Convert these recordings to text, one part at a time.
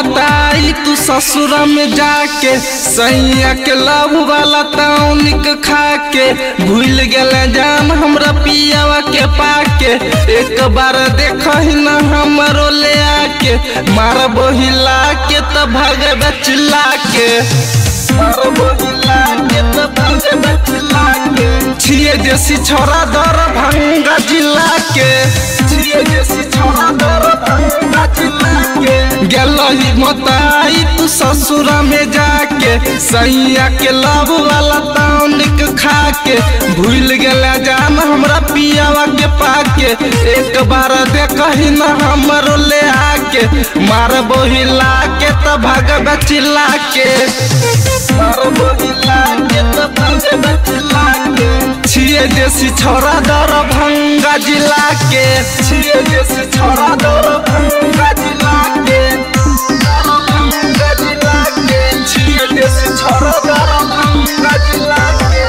मोताई तू ससुरा में जाके सैया के लव वाला टॉनिक खा के भूल गए जान हमरा पियावा के पाके एक बार देखही न हमरो ले आके मार बोहिला के तो भागे चिल्ला के मार बोहिला के तो भागे चिल्ला के छिए देसी छोरा दरभंगा जिला के छिए देसी छोरा दरभंगा जिला के गेलही मोताई तू ससुरा में जाके सैया के लव वाला टॉनिक खा के भूल गया जान हमरा पियावा के पाके एक बार देखही न हमरो ले आके मार बोहिला के तो भाग चिल्ला के मार बोहिला के तो भाग चिल्ला के छिए देसी छोरा दरभंगा जिला के छिए देसी छोरा दरभंगा जिला के दरभंगा जिला के छिए देसी छोरा दरभंगा जिला के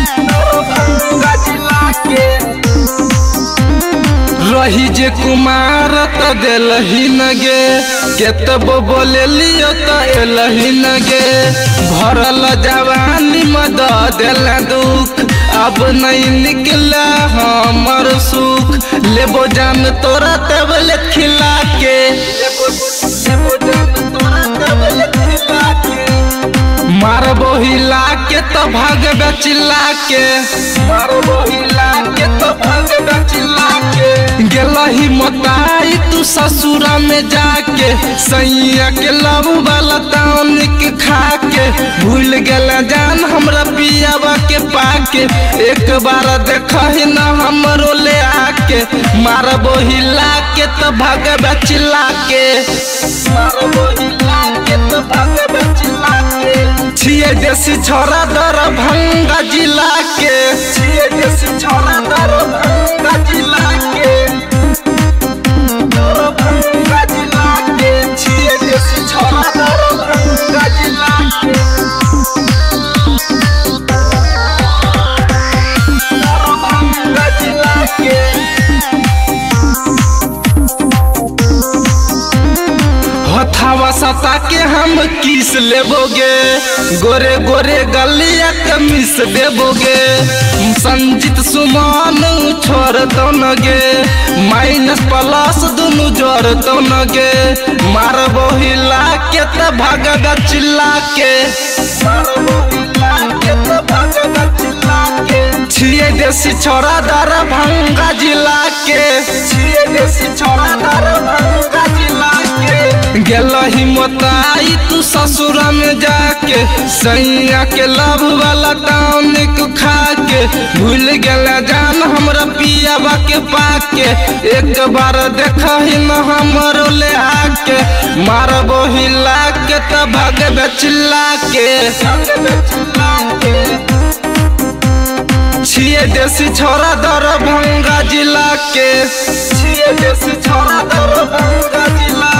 दरभंगा जिला के रही जे कुमार त दिलही नगे केतबो बोले लियो त एलही नगे भरल जवानी मद दिल दुख अब नहीं निकला हमर सुख लेबो जान तोरा टेबलेट खिला के लेबो जान तोरा टेबलेट खिला के मार बोहिला के तो भाग चिल्ला के मार बोहिला के तो भाग चिल्ला के गेलही मोताई तू ससुरा में जाके सैया के लव वाला टॉनिक खा के भूल गया जान हमरा पियावा के पाके एक बार देखही न हमरो ले आके मार बोहिला के तो भाग चिल्ला के मार बोहिला के तो भाग चिल्ला के छिए देसी छोरा दरभंगा जिला के छिए देसी छोरा दरभंगा जिला के दरभंगा जिला के छिए देसी छोरा दरभंगा जिला के दरभंगा जिला के हथावा सता के हम किस लेबोगे गोरे गोरे गलिया कमिस देबोगे संजीत सुमन छोड़ दो नगे माइनस प्लस दोनों जोड़ दो नगे मार बोहिला के तो भाग चिल्ला के मार बोहिला के तो भाग चिल्ला के छिए देसी छोरा दरभंगा जिला के छिए देसी छोरा दरभंगा जिला के गेलही मोताई तू ससुरा में जाके सैया के लव वाला टॉनिक खा के भूल गया जान हमरा पियावा के पाके एक बार देखही न हमरो ले आके मार बोहिला के तो भाग चिल्ला के छिए देसी छोरा दरभंगा जिला के छिए देसी छोरा दरभंगा जिला